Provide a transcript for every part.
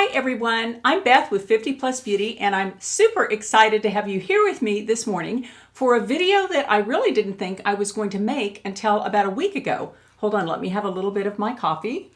Hi everyone, I'm Beth with 50 Plus Beauty and I'm super excited to have you here with me this morning for a video that I really didn't think I was going to make until about a week ago. Hold on, let me have a little bit of my coffee.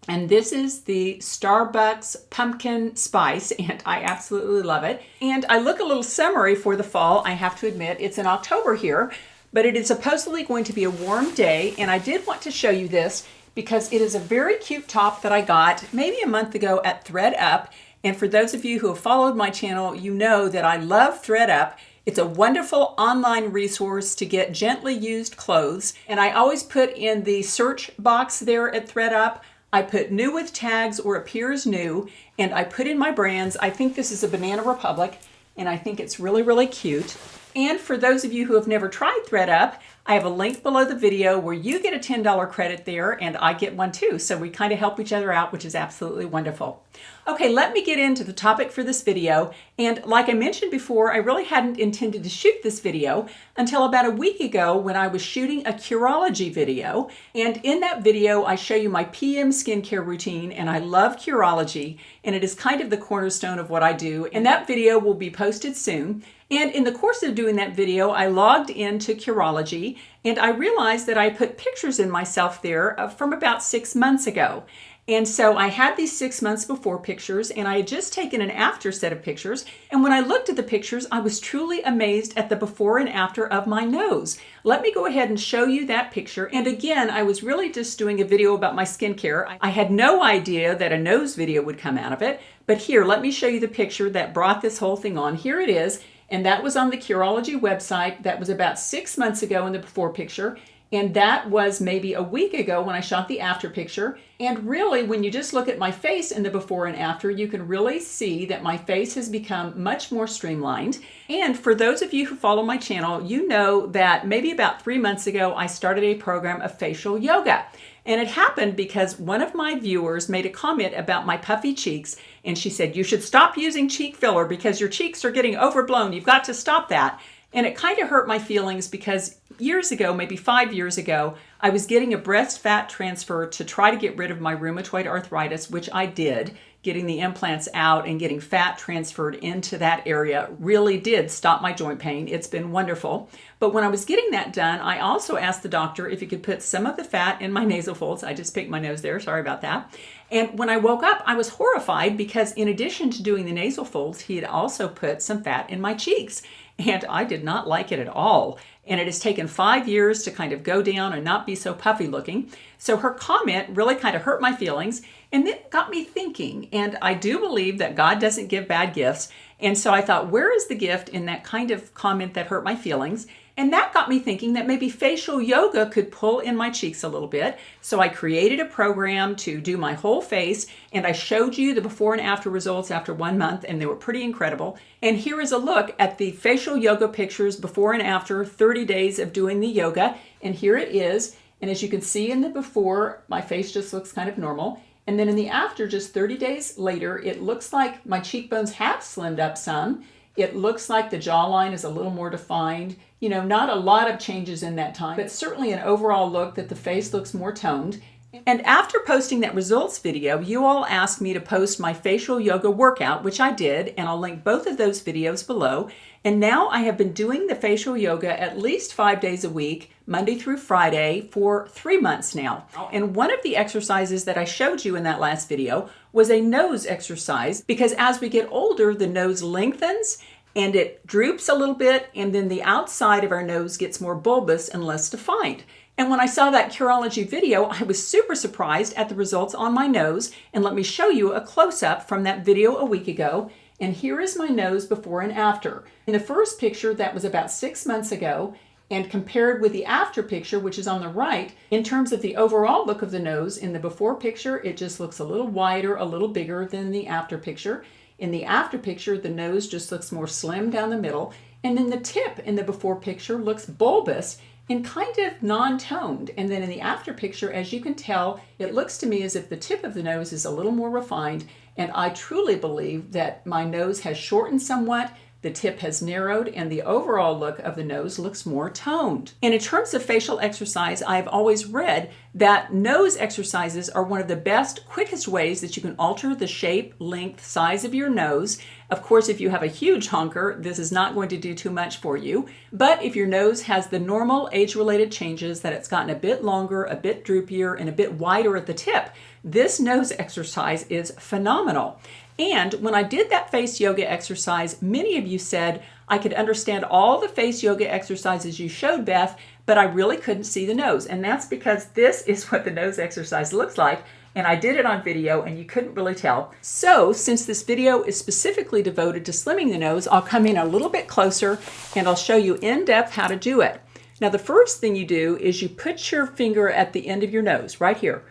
And this is the Starbucks pumpkin spice and I absolutely love it. And I look a little summery for the fall, I have to admit. It's in October here, but it is supposedly going to be a warm day and I did want to show you this because it is a very cute top that I got maybe a month ago at thredUP. And for those of you who have followed my channel, you know that I love thredUP. It's a wonderful online resource to get gently used clothes. And I always put in the search box there at thredUP, I put new with tags or appears new, and I put in my brands. I think this is a Banana Republic, and I think it's really, really cute. And for those of you who have never tried thredUP, I have a link below the video where you get a $10 credit there and I get one too. So we kind of help each other out, which is absolutely wonderful. Okay, let me get into the topic for this video. And like I mentioned before, I really hadn't intended to shoot this video until about a week ago when I was shooting a Curology video. And in that video, I show you my PM skincare routine, and I love Curology, and it is kind of the cornerstone of what I do. And that video will be posted soon. And in the course of doing that video, I logged into Curology and I realized that I put pictures in myself there from about 6 months ago. And so I had these 6 months before pictures and I had just taken an after set of pictures. And when I looked at the pictures, I was truly amazed at the before and after of my nose. Let me go ahead and show you that picture. And again, I was really just doing a video about my skincare. I had no idea that a nose video would come out of it. But here, let me show you the picture that brought this whole thing on. Here it is. And that was on the Curology website. That was about 6 months ago in the before picture. And that was maybe a week ago when I shot the after picture. And really, when you just look at my face in the before and after, you can really see that my face has become much more streamlined. And for those of you who follow my channel, you know that maybe about 3 months ago, I started a program of facial yoga. And it happened because one of my viewers made a comment about my puffy cheeks. And she said, you should stop using cheek filler because your cheeks are getting overblown. You've got to stop that. And it kind of hurt my feelings because years ago, maybe 5 years ago, I was getting a breast fat transfer to try to get rid of my rheumatoid arthritis, which I did. Getting the implants out and getting fat transferred into that area really did stop my joint pain. It's been wonderful. But when I was getting that done, I also asked the doctor if he could put some of the fat in my nasal folds. I just picked my nose there, sorry about that. And when I woke up, I was horrified because in addition to doing the nasal folds, he had also put some fat in my cheeks. And I did not like it at all. And it has taken 5 years to kind of go down and not be so puffy looking. So her comment really kind of hurt my feelings and then got me thinking. And I do believe that God doesn't give bad gifts. And so I thought, where is the gift in that kind of comment that hurt my feelings? And that got me thinking that maybe facial yoga could pull in my cheeks a little bit. So I created a program to do my whole face, and I showed you the before and after results after 1 month, and they were pretty incredible. And here is a look at the facial yoga pictures before and after 30 days of doing the yoga. And here it is. And as you can see in the before, my face just looks kind of normal. And then in the after, just 30 days later, it looks like my cheekbones have slimmed up some. It looks like the jawline is a little more defined. You know, not a lot of changes in that time, but certainly an overall look that the face looks more toned. And after posting that results video, you all asked me to post my facial yoga workout, which I did, and I'll link both of those videos below. And now I have been doing the facial yoga at least 5 days a week, Monday through Friday, for 3 months now. And one of the exercises that I showed you in that last video was a nose exercise, because as we get older, the nose lengthens and it droops a little bit, and then the outside of our nose gets more bulbous and less defined. And when I saw that Curology video, I was super surprised at the results on my nose. And let me show you a close-up from that video a week ago. And here is my nose before and after. In the first picture, that was about 6 months ago, and compared with the after picture, which is on the right, in terms of the overall look of the nose, in the before picture, it just looks a little wider, a little bigger than the after picture. In the after picture, the nose just looks more slim down the middle. And then the tip in the before picture looks bulbous and kind of non-toned. And then in the after picture, as you can tell, it looks to me as if the tip of the nose is a little more refined. And I truly believe that my nose has shortened somewhat, The tip has narrowed and the overall look of the nose looks more toned. And in terms of facial exercise, I've always read that nose exercises are one of the best, quickest ways that you can alter the shape, length, size of your nose. Of course, if you have a huge honker, this is not going to do too much for you. But if your nose has the normal age-related changes, that it's gotten a bit longer, a bit droopier, and a bit wider at the tip, this nose exercise is phenomenal. And when I did that face yoga exercise, many of you said, I could understand all the face yoga exercises you showed, Beth, but I really couldn't see the nose. And that's because this is what the nose exercise looks like. And I did it on video and you couldn't really tell. So since this video is specifically devoted to slimming the nose, I'll come in a little bit closer and I'll show you in depth how to do it. Now, the first thing you do is you put your finger at the end of your nose right here.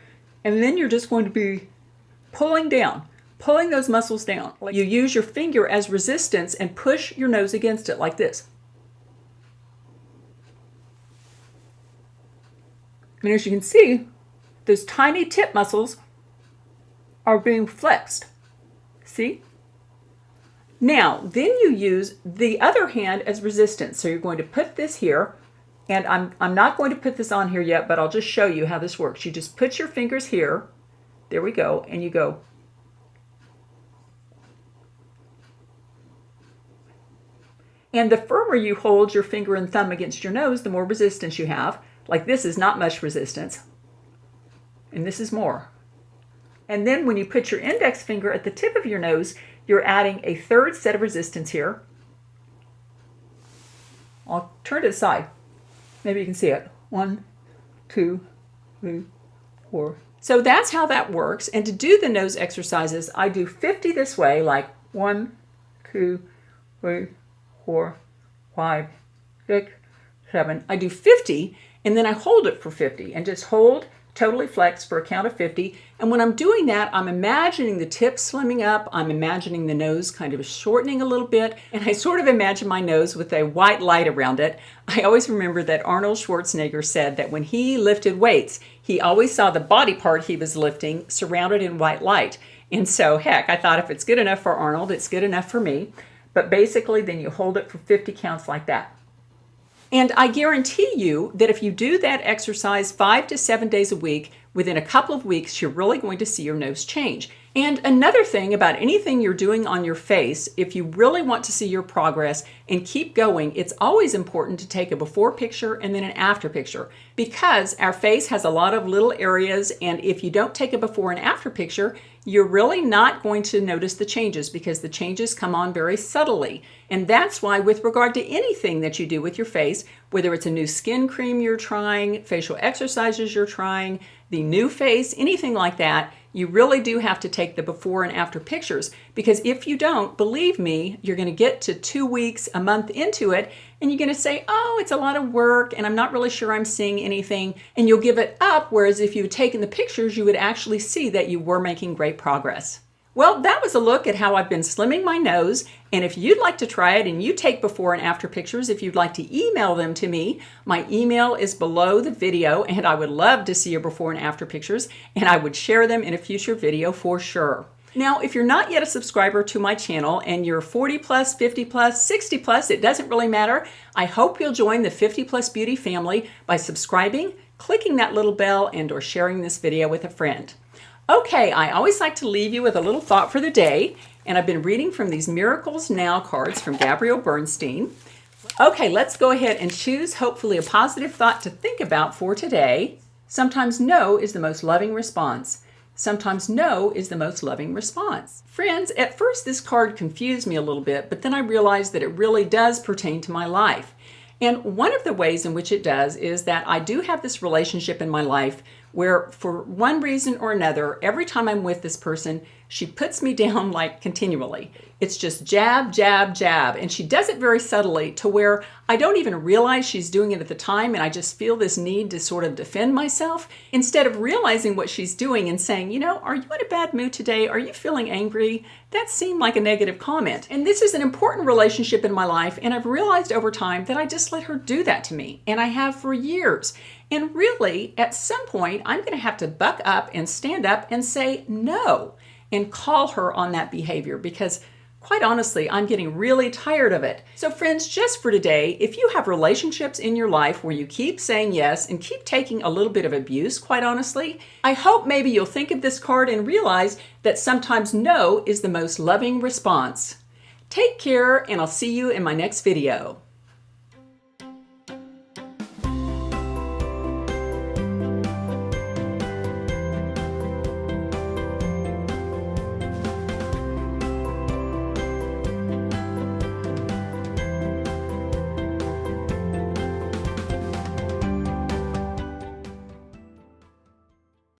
And then you're just going to be pulling down. Pulling those muscles down. You use your finger as resistance and push your nose against it like this. And as you can see, those tiny tip muscles are being flexed. See? Now, then you use the other hand as resistance. So you're going to put this here, and I'm not going to put this on here yet, but I'll just show you how this works. You just put your fingers here. There we go. And you go. And the firmer you hold your finger and thumb against your nose, the more resistance you have. Like this is not much resistance. And this is more. And then when you put your index finger at the tip of your nose, you're adding a third set of resistance here. I'll turn to the side. Maybe you can see it. 1, 2, 3, 4. So that's how that works. And to do the nose exercises, I do 50 this way, like 1, 2, 3, 4, 5, 6, 7. I do 50 and then I hold it for 50 and just hold, totally flex for a count of 50. And when I'm doing that, I'm imagining the tip slimming up. I'm imagining the nose kind of shortening a little bit. And I sort of imagine my nose with a white light around it. I always remember that Arnold Schwarzenegger said that when he lifted weights, he always saw the body part he was lifting surrounded in white light. And so, heck, I thought if it's good enough for Arnold, it's good enough for me. But basically, then you hold it for 50 counts like that. And I guarantee you that if you do that exercise 5 to 7 days a week, within a couple of weeks, you're really going to see your nose change. And another thing about anything you're doing on your face, if you really want to see your progress and keep going, it's always important to take a before picture and then an after picture, because our face has a lot of little areas, and if you don't take a before and after picture, you're really not going to notice the changes because the changes come on very subtly. And that's why with regard to anything that you do with your face, whether it's a new skin cream you're trying, facial exercises you're trying, the new face, anything like that, you really do have to take the before and after pictures, because if you don't, believe me, you're going to get to 2 weeks, a month into it, and you're going to say, oh, it's a lot of work and I'm not really sure I'm seeing anything, and you'll give it up, whereas if you had taken the pictures, you would actually see that you were making great progress. Well, that was a look at how I've been slimming my nose, and if you'd like to try it and you take before and after pictures, if you'd like to email them to me, my email is below the video, and I would love to see your before and after pictures, and I would share them in a future video for sure. Now, if you're not yet a subscriber to my channel and you're 40 plus, 50 plus, 60 plus, it doesn't really matter. I hope you'll join the 50 Plus Beauty family by subscribing, clicking that little bell, and or sharing this video with a friend. Okay, I always like to leave you with a little thought for the day, and I've been reading from these Miracles Now cards from Gabrielle Bernstein. Okay, let's go ahead and choose hopefully a positive thought to think about for today. Sometimes no is the most loving response. Sometimes no is the most loving response. Friends, at first this card confused me a little bit, but then I realized that it really does pertain to my life. And one of the ways in which it does is that I do have this relationship in my life where for one reason or another, every time I'm with this person, she puts me down like continually. It's just jab, jab, jab. And she does it very subtly to where I don't even realize she's doing it at the time. And I just feel this need to sort of defend myself instead of realizing what she's doing and saying, you know, are you in a bad mood today? Are you feeling angry? That seemed like a negative comment. And this is an important relationship in my life. And I've realized over time that I just let her do that to me. And I have for years. And really, at some point, I'm going to have to buck up and stand up and say no and call her on that behavior, because Quite honestly, I'm getting really tired of it. So friends, just for today, if you have relationships in your life where you keep saying yes and keep taking a little bit of abuse, quite honestly, I hope maybe you'll think of this card and realize that sometimes no is the most loving response. Take care, and I'll see you in my next video.